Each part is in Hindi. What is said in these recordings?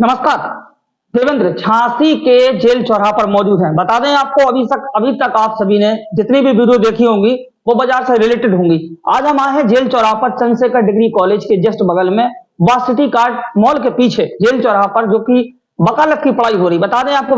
नमस्कार। देवेंद्र झांसी के जेल चौराहा पर मौजूद हैं। बता दें आपको, अभी तक आप सभी ने जितनी भी वीडियो देखी होंगी वो बाजार से रिलेटेड होंगी। आज हम आए हैं जेल चौराहा पर, चंद्रशेखर डिग्री कॉलेज के जस्ट बगल में सिटी कार्ड मॉल के पीछे जेल चौराहा पर, जो कि वकालत की पढ़ाई हो रही। बता दें आपको,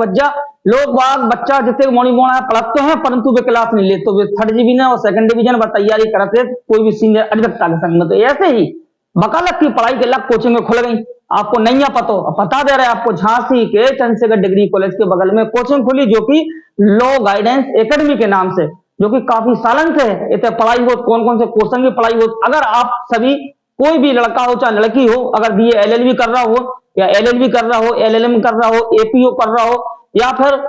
बच्चा जितने मोड़ी मोड़ा पढ़ते हैं, परंतु वे क्लास नहीं लेते। तो वे थर्ड डिवीजन और सेकंड डिवीजन व तैयारी करते, कोई भी सीनियर अधिवक्ता के संग में। तो ऐसे ही वकालत की पढ़ाई के लग कोचिंग खुल गई। आपको नहीं है पता दे रहे हैं आपको, झांसी के चंद्रशेखर डिग्री कॉलेज के बगल में कोचिंग खुली, जो कि लॉ गाइडेंस एकेडमी के नाम से, जो कि काफी सालन से इतने पढ़ाई हो, कौन कौन से क्वेश्चन की पढ़ाई हो। अगर आप सभी, कोई भी लड़का हो चाहे लड़की हो, अगर बीए एलएलबी कर रहा हो या एलएलबी कर रहा हो, एलएलएम कर रहा हो, एपीओ कर रहा हो, या फिर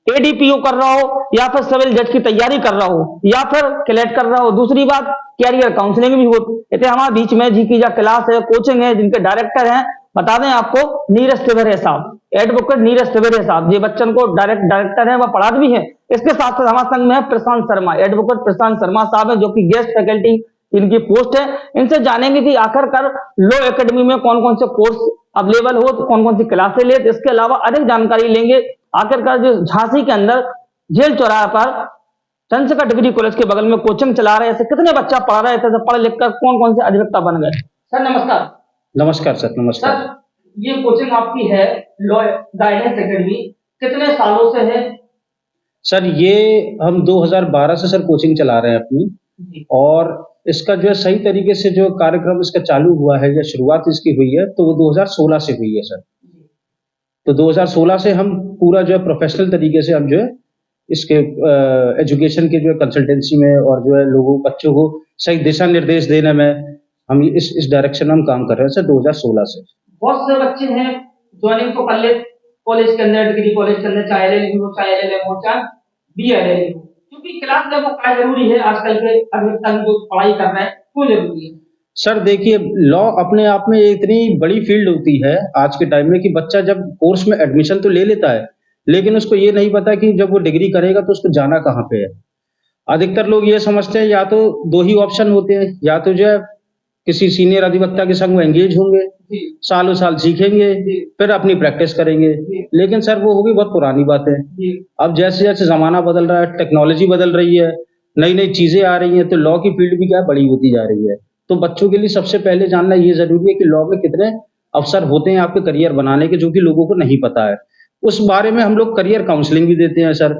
एडीपीओ कर रहा हो, या फिर सिविल जज की तैयारी कर रहा हो, या फिर क्लेट कर रहा हो, दूसरी बात कैरियर काउंसलिंग भी हो, इतने हमारे बीच में जी की जा क्लास है, कोचिंग है, जिनके डायरेक्टर हैं, बता दें आपको, नीरज तिवारी साहब, एडवोकेट नीरज तिवारी साहब जी बच्चन को डायरेक्टर है, वह पढ़ा भी है। इसके साथ साथ हमारे संग में है प्रशांत शर्मा, एडवोकेट प्रशांत शर्मा साहब है, जो कि गेस्ट फैकल्टी इनकी पोस्ट है। इनसे जानेंगे कि आखिरकार लॉ एकेडमी में कौन कौन से कोर्स अवेलेबल हो, तो कौन कौन सी क्लासें ले। इसके अलावा अधिक जानकारी लेंगे आखिरकार जो झांसी के अंदर जेल चौराहा पर चंद्रशेखर डिग्री कॉलेज के बगल में कोचिंग चला रहे, ऐसे कितने बच्चा पढ़ रहे थे, पढ़ लिख कर कौन कौन से अधिवक्ता बन गए। सर नमस्कार। नमस्कार सर, नमस्कार। सर, ये कोचिंग आपकी है लॉ गाइडेंस एकेडमी, कितने सालों से है। सर ये हम 2012 से सर कोचिंग चला रहे हैं अपनी, और इसका जो है सही तरीके से जो कार्यक्रम इसका चालू हुआ है या शुरुआत इसकी हुई है, तो वो 2016 से हुई है सर। तो 2016 से हम पूरा जो है प्रोफेशनल तरीके से हम जो है इसके एजुकेशन के जो है कंसल्टेंसी में, और जो है लोगों बच्चों को सही दिशा निर्देश देने में हम इस डायरेक्शन में हम काम कर रहे हैं सर 2016 से। बहुत से बच्चे हैं ज्वाइनिंग तो कर ले कॉलेज के अंदर, डिग्री कॉलेज के अंदर, चाहे एलएलबी हो, चाहे एलएलएम हो, चाहे बीएलएलबी हो, क्योंकि क्लास लेवल का जरूरी है आजकल के अधिवक्ता जो पढ़ाई कर रहे हैं, क्यों जरूरी है। सर देखिए, लॉ अपने आप में इतनी बड़ी फील्ड होती है आज के टाइम में कि बच्चा जब कोर्स में एडमिशन तो ले लेता है, लेकिन उसको ये नहीं पता कि जब वो डिग्री करेगा तो उसको जाना कहाँ पे है। अधिकतर लोग ये समझते हैं या तो दो ही ऑप्शन होते हैं, या तो जो है किसी सीनियर अधिवक्ता के संग में एंगेज होंगे, सालों साल सीखेंगे, फिर अपनी प्रैक्टिस करेंगे। लेकिन सर वो होगी बहुत पुरानी बात है। अब जैसे जैसे जमाना बदल रहा है, टेक्नोलॉजी बदल रही है, नई नई चीजें आ रही हैं, तो लॉ की फील्ड भी क्या है, बड़ी होती जा रही है। तो बच्चों के लिए सबसे पहले जानना ये जरूरी है कि लॉ में कितने अवसर होते हैं आपके करियर बनाने के, जो कि लोगों को नहीं पता है। उस बारे में हम लोग करियर काउंसलिंग भी देते हैं सर।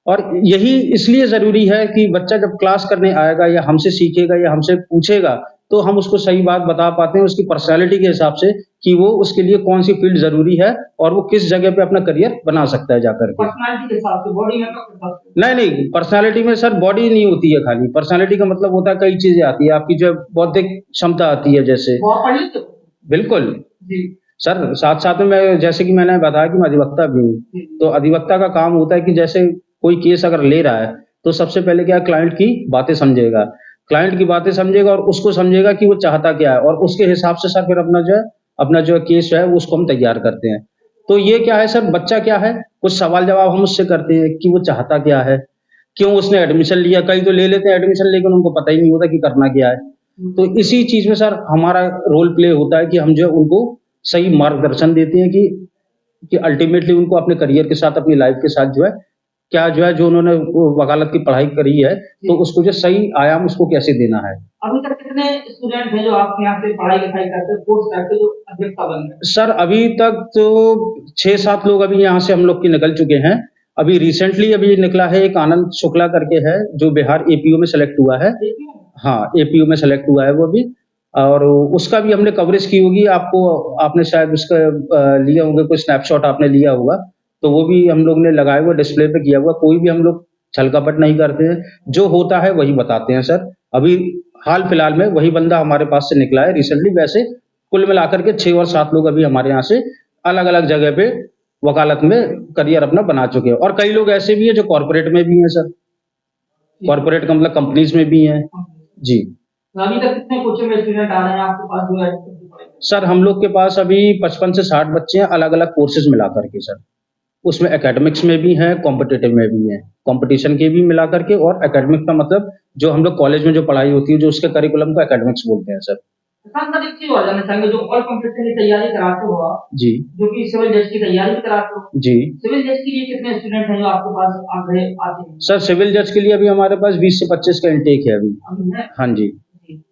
और यही इसलिए जरूरी है कि बच्चा जब क्लास करने आएगा या हमसे सीखेगा या हमसे पूछेगा, तो हम उसको सही बात बता पाते हैं उसकी पर्सनैलिटी के हिसाब से कि वो उसके लिए कौन सी फील्ड जरूरी है और वो किस जगह पे अपना करियर बना सकता है जाकर के। पर्सनालिटी के हिसाब से, बॉडी में नहीं, पर्सनैलिटी में सर बॉडी नहीं होती है खाली। पर्सनैलिटी का मतलब होता है कई चीजें आती है, आपकी जो बौद्धिक क्षमता आती है, जैसे बिल्कुल जी सर। साथ साथ में मैं, जैसे कि मैंने बताया कि मैं अधिवक्ता भी हूँ, तो अधिवक्ता का काम होता है कि जैसे कोई केस अगर ले रहा है, तो सबसे पहले क्या, क्लाइंट की बातें समझेगा, क्लाइंट की बातें समझेगा और उसको समझेगा कि वो चाहता क्या है, और उसके हिसाब से सर फिर अपना जो केस है उसको हम तैयार करते हैं। तो ये क्या है सर, बच्चा क्या है, कुछ सवाल जवाब हम उससे करते हैं कि वो चाहता क्या है, क्यों उसने एडमिशन लिया। कई तो ले लेते हैं एडमिशन, लेकिन उनको पता ही नहीं होता कि करना क्या है। तो इसी चीज में सर हमारा रोल प्ले होता है कि हम जो है उनको सही मार्गदर्शन देते हैं कि अल्टीमेटली उनको अपने करियर के साथ, अपनी लाइफ के साथ जो है क्या जो है, जो उन्होंने वकालत की पढ़ाई करी है, तो उसको जो सही आयाम उसको कैसे देना है। अभी तक कितने स्टूडेंट हैं जो आपके यहाँ से पढ़ाई लिखाई करते हैं, कोर्स करके जो अधिवक्ता बन गए। सर अभी तक तो 6-7 लोग अभी यहाँ से हम लोग के निकल चुके हैं। अभी रिसेंटली अभी निकला है एक आनंद शुक्ला करके है, जो बिहार एपीओ में सेलेक्ट हुआ है। हाँ, एपीओ में सेलेक्ट हुआ है वो भी, और उसका भी हमने कवरेज की होगी। आपने शायद उसका लिया होगा, कोई स्नैपशॉट आपने लिया होगा, तो वो भी हम लोग ने लगाया हुआ, डिस्प्ले पे किया हुआ। कोई भी हम लोग छल कपट नहीं करते हैं, जो होता है वही बताते हैं सर। अभी हाल फिलहाल में वही बंदा हमारे पास से निकला है रिसेंटली। वैसे कुल मिलाकर के 6 और 7 लोग अभी हमारे यहाँ से अलग अलग जगह पे वकालत में करियर अपना बना चुके हैं। और कई लोग ऐसे भी हैं जो कॉर्पोरेट में भी हैं सर, कॉर्पोरेट का मतलब कंपनीज में भी हैं जी। अभी तक कितने कोचिंग में स्टूडेंट आ रहे हैं आपके पास जो है। सर हम लोग के पास अभी 55 से 60 बच्चे हैं, अलग अलग कोर्सेज मिला करके सर। उसमें एकेडमिक्स में भी हैं, कॉम्पिटिटिव में भी हैं, कंपटीशन के भी मिला करके। और एकेडमिक का मतलब जो हम लोग कॉलेज में जो पढ़ाई होती है, जो उसके करिकुलम को एकेडमिक्स बोलते हैं सर। साथ साथ एक चीज और जानना चाहेंगे, जो ऑल कॉम्पिटिशन की तैयारी कराते हो आप, जी जो कि सिविल जज की तैयारी भी कराते हो, जी सिविल जज के लिए कितने स्टूडेंट हैं जो आपके पास आगे आते हैं? सर, सिविल जज के लिए अभी हमारे पास 20 से 25 का इंटेक है अभी। अभी है? हाँ जी, जी।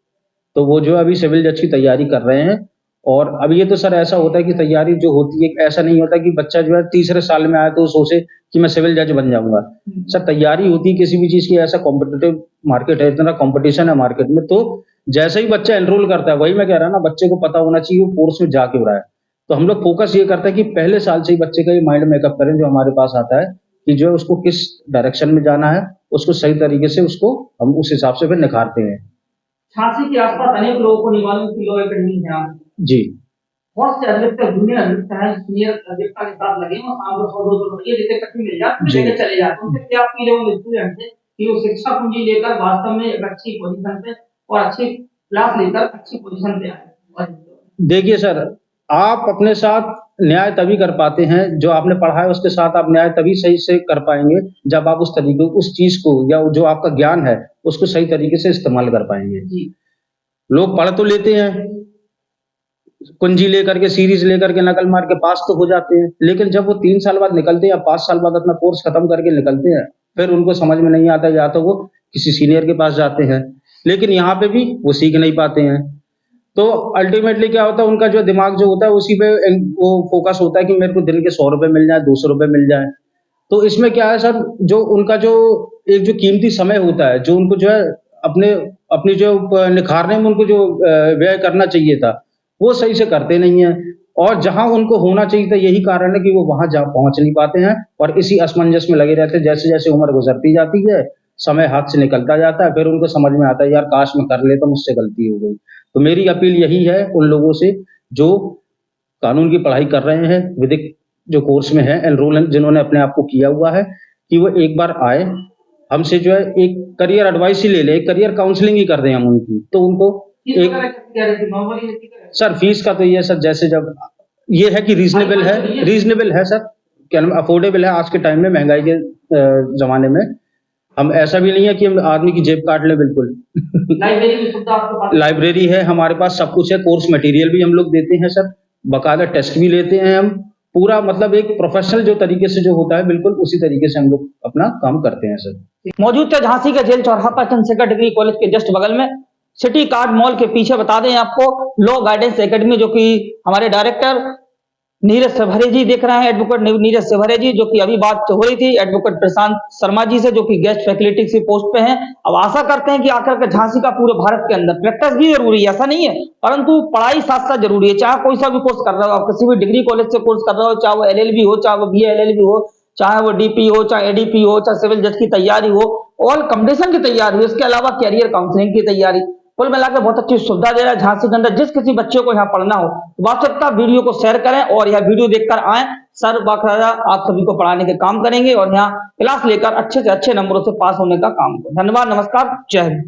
तो वो जो अभी सिविल जज की तैयारी कर रहे हैं। और अब ये तो सर ऐसा होता है कि तैयारी जो होती है, ऐसा नहीं होता कि बच्चा जो है तीसरे साल में आए तो सोचे कि मैं सिविल जज बन जाऊंगा। सर तैयारी होती है किसी भी चीज की, ऐसा कॉम्पिटिटिव मार्केट है, इतना कंपटीशन है मार्केट में, तो जैसे ही बच्चा एनरोल करता है, वही मैं कह रहा ना, बच्चे को पता होना चाहिए वो कोर्स में जा क्यों रहा है। तो हम लोग फोकस ये करते हैं कि पहले साल से ही बच्चे का ये माइंड मेकअप करें जो हमारे पास आता है, कि जो है उसको किस डायरेक्शन में जाना है, उसको सही तरीके से उसको हम उस हिसाब से फिर निखारते हैं। झांसी के आसपास अनेक लोगों को नहीं मालूम कि लॉ एकेडमी है यहाँ। जी बहुत से अधिकतर जूनियर अधिकतर है, सीनियर अधिकता के साथ लगे हैं और शाम को 100-200 रुपये जितने तक भी मिल जाते जी लेके चले जाते हैं। उनसे क्या अपील है उन स्टूडेंट से कि वो शिक्षा पूंजी लेकर वास्तव में एक अच्छी पोजीशन पे और अच्छी क्लास लेकर अच्छी पोजीशन पे आए। देखिए सर, आप अपने साथ न्याय तभी कर पाते हैं, जो आपने पढ़ा है उसके साथ आप न्याय तभी सही से कर पाएंगे जब आप उस तरीके उस चीज को या जो आपका ज्ञान है उसको सही तरीके से इस्तेमाल कर पाएंगे। जी। लोग पढ़ तो लेते हैं, कुंजी लेकर के, सीरीज लेकर के, नकल मार के पास तो हो जाते हैं, लेकिन जब वो 3 साल बाद निकलते हैं या 5 साल बाद अपना कोर्स खत्म करके निकलते हैं, फिर उनको समझ में नहीं आता, या तो वो किसी सीनियर के पास जाते हैं, लेकिन यहाँ पे भी वो सीख नहीं पाते हैं। तो अल्टीमेटली क्या होता है, उनका जो दिमाग जो होता है उसी पे वो फोकस होता है कि मेरे को दिन के 100 रुपए मिल जाए, 200 रुपए मिल जाए। तो इसमें क्या है सर, जो उनका जो एक जो कीमती समय होता है, जो उनको जो है अपने अपनी जो निखारने में उनको जो व्यय करना चाहिए था, वो सही से करते नहीं है। और जहां उनको होना चाहिए था, यही कारण है कि वो वहां जा पहुंच नहीं पाते हैं और इसी असमंजस में लगे रहते हैं। जैसे जैसे उम्र गुजरती जाती है, समय हाथ से निकलता जाता है, फिर उनको समझ में आता है यार काश मैं कर लेता, मुझसे गलती हो गई। तो मेरी अपील यही है उन लोगों से जो कानून की पढ़ाई कर रहे हैं, विधिक जो कोर्स में है, एनरोल जिन्होंने अपने आप को किया हुआ है, कि वो एक बार आए, हमसे जो है एक करियर एडवाइस ही ले लें, एक करियर काउंसलिंग ही कर दें हम उनकी, तो उनको एक सर फीस का तो ये सर जैसे जब ये है कि रीजनेबल है सर, क्या नाम, अफोर्डेबल है आज के टाइम में, महंगाई के जमाने में। हम ऐसा भी नहीं है कि हम आदमी की जेब काट ले, बिल्कुल। लाइब्रेरी की सुविधा आपके पास? लाइब्रेरी है हमारे पास, सब कुछ है, कोर्स मटेरियल भी हम लोग देते हैं सर, बकायदा टेस्ट भी लेते हैं हम, पूरा मतलब एक प्रोफेशनल जो तरीके से जो होता है, बिल्कुल उसी तरीके से हम लोग अपना काम करते हैं सर। मौजूद थे झांसी के जेल चौराहा पर चंद्रशेखर डिग्री कॉलेज के जस्ट बगल में, सिटी कार्ड मॉल के पीछे। बता दें आपको लॉ गाइडेंस एकेडमी, जो कि हमारे डायरेक्टर नीरज सेवरे जी देख रहे हैं, एडवोकेट नीरज सेवरे जी, जो कि अभी बात हो रही थी एडवोकेट प्रशांत शर्मा जी से, जो कि गेस्ट फैकल्टी की पोस्ट पे हैं। अब आशा करते हैं कि आकर के झांसी का पूरे भारत के अंदर प्रैक्टिस भी जरूरी है, ऐसा नहीं है, परंतु पढ़ाई साथ साथ जरूरी है। चाहे कोई सा भी कोर्स कर रहे हो, आप किसी भी डिग्री कॉलेज से कोर्स कर रहे हो, चाहे वो LLB हो, चाहे वो BA LLB हो, चाहे वो DP हो, चाहे ADP हो, चाहे सिविल जज की तैयारी हो, ऑल कॉम्पिटिशन की तैयारी हो, इसके अलावा कैरियर काउंसलिंग की तैयारी, कुल मिलाकर बहुत अच्छी सुविधा दे रहा है झांसी के अंदर। जिस किसी बच्चे को यहाँ पढ़ना हो, वास्तविकता वीडियो को शेयर करें और यह वीडियो देखकर आए। सर बाकायदा आप सभी को पढ़ाने के काम करेंगे और यहाँ क्लास लेकर अच्छे से अच्छे नंबरों से पास होने का काम करें। धन्यवाद, नमस्कार, जय हिंद।